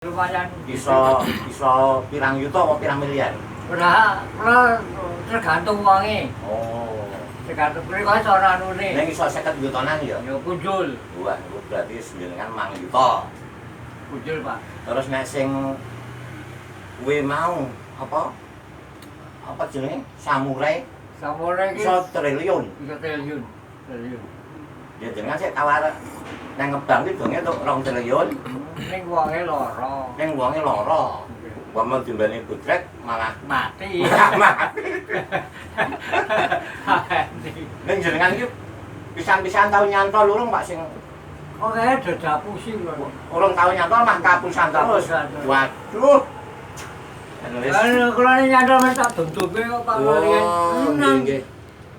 Lumayan. Iso pirang yuta apa pirang miliar? Ora tergantung wonge. Oh. Tergantung mriko cara anune. Ning iso 50 yutanan ya? Ya punjul. Wah, itu berarti jenengan mang yuta. Punjul, Pak. Terus nek sing kuwi mau apa? Apa jenenge? Samurai Samurai iki iso triliun. iso triliun. Triliun. Ya jenengan sik tawar nang ngebang iki donge tok 2 triliun. Ning wonge lara. Ning wonge lara. Umpama dimbeni budrek malah Mati. ning jenengan iki pisan-pisan tau nyantol urung Pak sing Oke, dadak pusing lho. urung tau nyantol mah kapusan terus. Kapusan. Waduh. Wis. Kula nyantol men tak duntuke kok Pak Walian. Oh, nggih.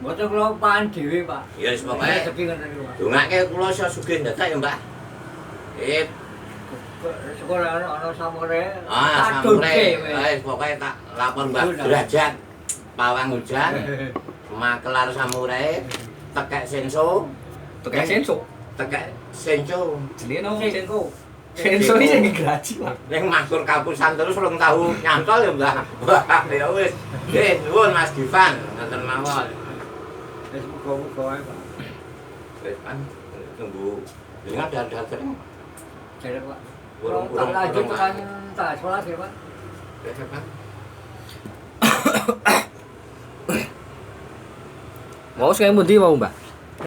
Mboten kula pan dhewe, Pak. Ya wis pokoke Rezeki ngoten iki, Pak. dongake kula iso sugih dadak ya, Mbak. Sekolah ana samurai. Ah, samurai. Wis pokoke tak lapor Mbak Derajat. Pawang hujan. Makelar samurai. Tekek senso. Tekek senso. Tekek senso. Jenenge no Senko. senso iki sing graji, Pak. Ning makur kapusan terus urung tahu nyantol ya, Mbak. Wah, ya wis. Nggih, nuwun Mas Gifan, ngoten mawon. Wis muga-muga ae, Pak. Wis kan tunggu. Jenengan dal-dal kering. Jare, Pak. Urung Tak lanjut tekan tak sekolah ya, Pak. Wis kan. Mau sing pundi mau, Mbak?